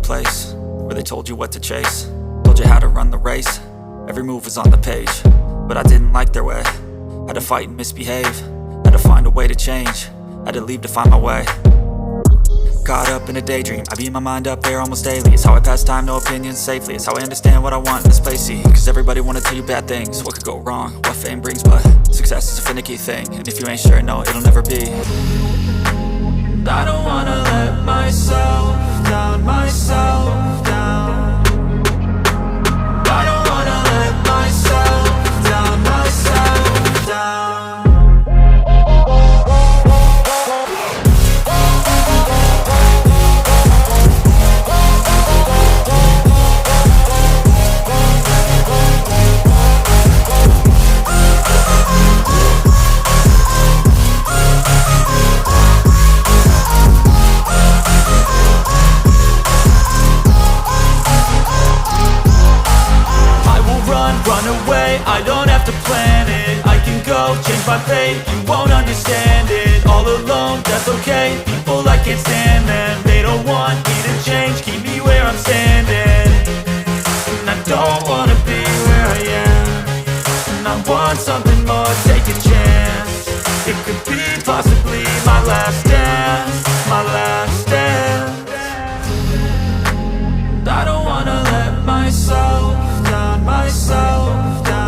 place where they told you what to chase, told you how to run the race. Every move was on the page, but I didn't like their way. Had to fight and misbehave, had to find a way to change, had to leave to find my way. Caught up in a daydream, I beat my mind up there almost daily. It's how I pass time, no opinions safely. It's how I understand what I want in this place, see. Cause everybody wanna tell you bad things, what could go wrong, what fame brings. But success is a finicky thing, and if you ain't sure, no, it'll never be. I don't wanna let myself down, myself down. I don't wanna let myself down, myself down. I don't have to plan it, I can go change my fate. You won't understand it, all alone, that's okay. People, I can't stand them, they don't want me to change. Keep me where I'm standing, and I don't wanna be where I am. And I want something more, take a chance. It could be possibly my last dance, my last dance. I don't wanna let myself down, myself down.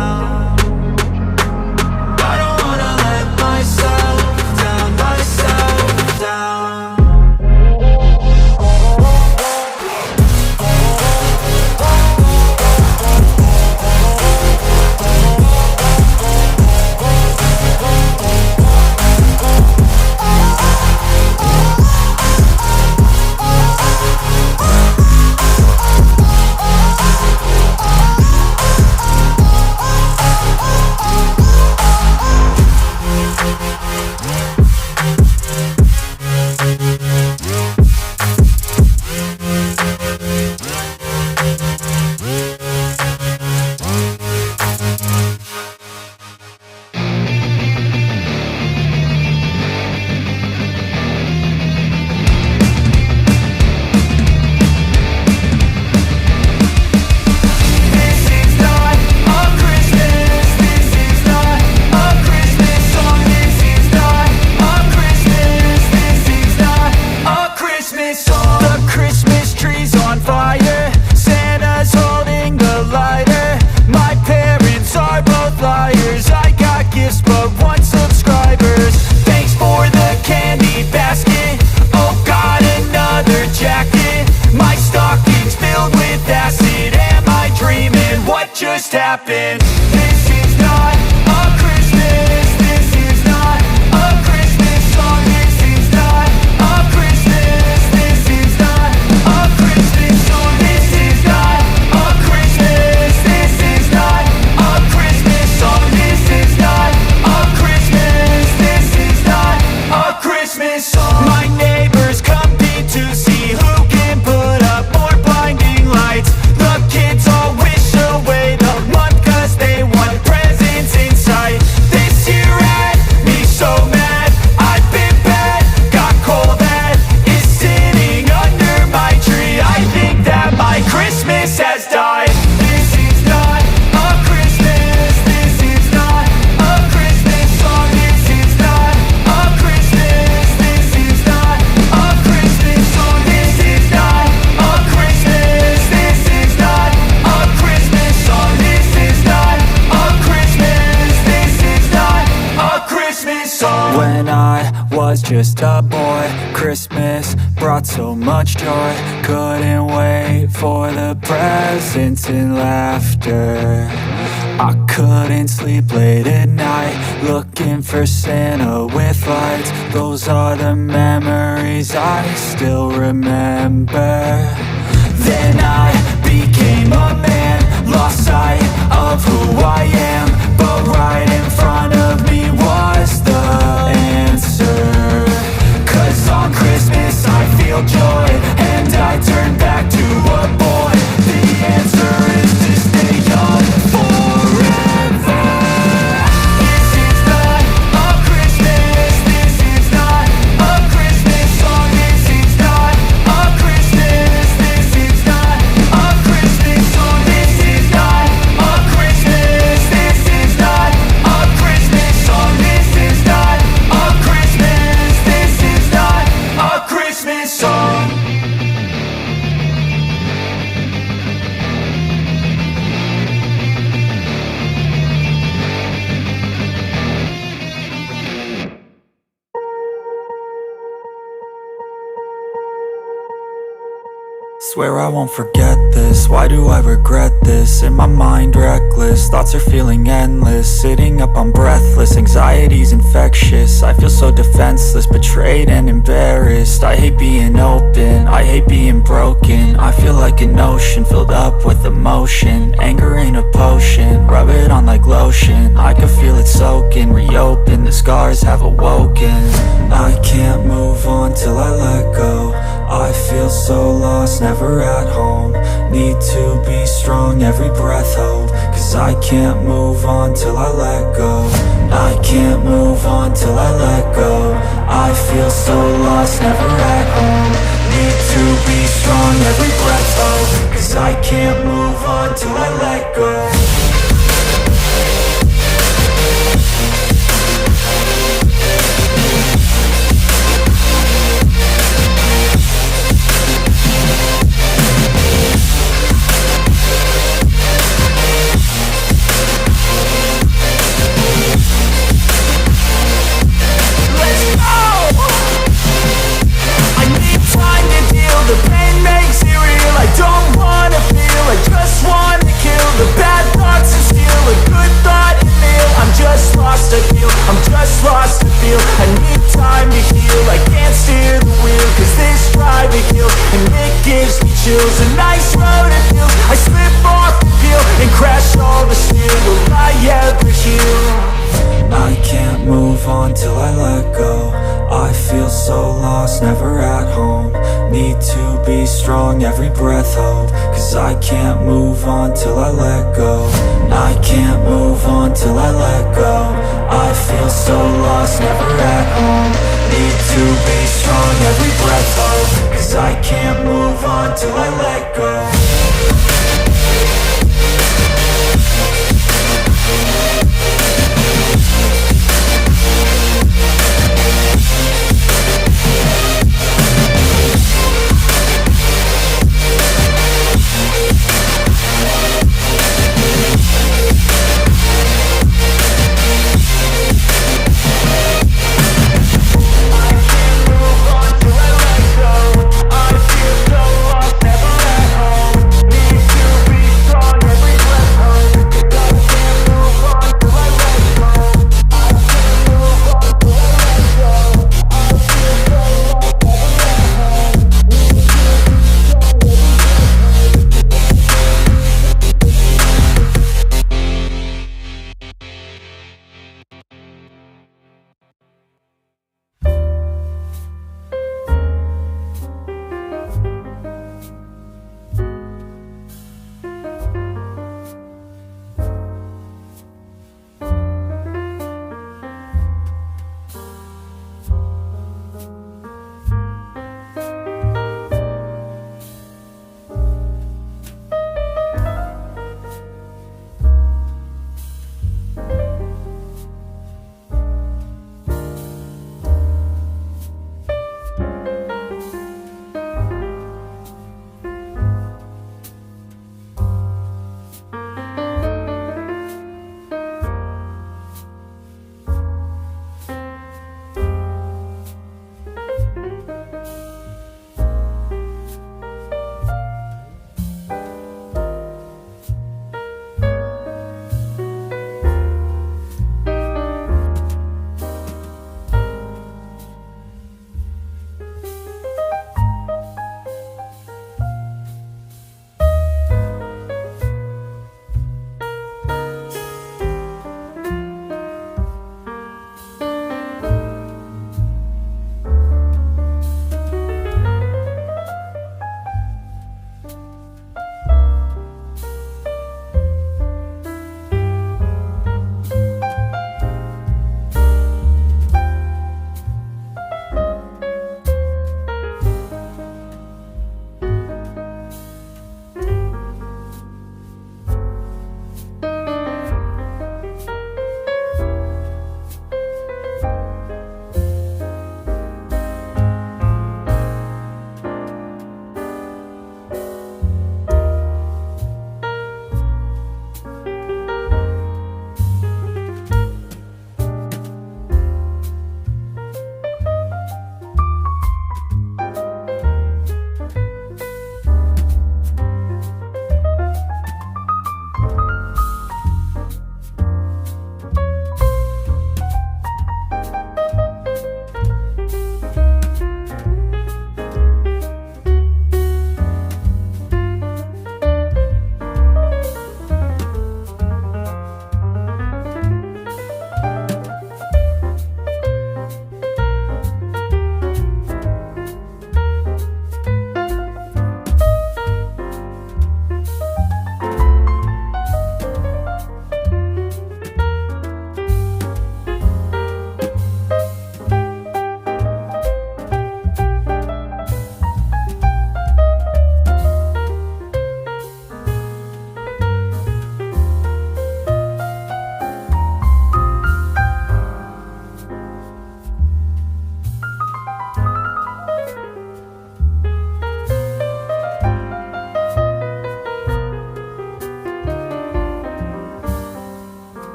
Just happened. This is not a Christmas. This is not a Christmas song. This is not a Christmas. This is not a Christmas song. This is not a Christmas. This is not a Christmas song. This is not a Christmas. This is not a Christmas song. My neighbors compete to see who can put up more blinding lights. The kids all wish away the month cause they want presents in sight. This year had me so mad, I've been bad, got coal that is sitting under my tree. I think that my Christmas has died. This is not a Christmas, this is not a Christmas song. This is not a Christmas, this is not a Christmas song. This is not a Christmas, this is not a Christmas song. This is not a Christmas, this is not a Christmas song. When I was just a boy, Christmas brought so much joy. Couldn't wait for the presents and laughter. I couldn't sleep late at night, looking for Santa with lights. Those are the memories I still remember. Then I became a man, lost sight of who I am. But right in front of me was the answer. Cause on Christmas I feel joy, and I turn back to a boy. The answer is to stay young forever. This is not a Christmas, this is not a Christmas song. This is not a Christmas, this is Swear I won't forget this, why do I regret this? In my mind reckless, thoughts are feeling endless. Sitting up, I'm breathless, anxiety's infectious. I feel so defenseless, betrayed and embarrassed. I hate being open, I hate being broken. I feel like an ocean filled up with emotion. Anger ain't a potion, rub it on like lotion. I can feel it soaking, reopen, the scars have awoken. I can't move on till I let go. I feel so lost, never at home. Need to be strong, every breath hold. Cause I can't move on till I let go. I can't move on till I let go. I feel so lost, never at home. Need to be strong, every breath hold. Cause I can't move on till I let go. The pain makes it real, I don't wanna feel, I just wanna kill the bad thoughts and steal a good thought and feel. I'm just lost, I feel, I'm just lost, I feel. I need time to heal, I can't steer the wheel. Cause this drive it kills, and it gives me chills. A nice road it feels, I slip off the peel and crash all the steel. Will I ever heal? I can't move on till I let go. I feel so lost, never at home. Need to be strong, every breath hold. Cause I can't move on till I let go. I can't move on till I let go. I feel so lost, never at home. Need to be strong, every breath hold. Cause I can't move on till I let go.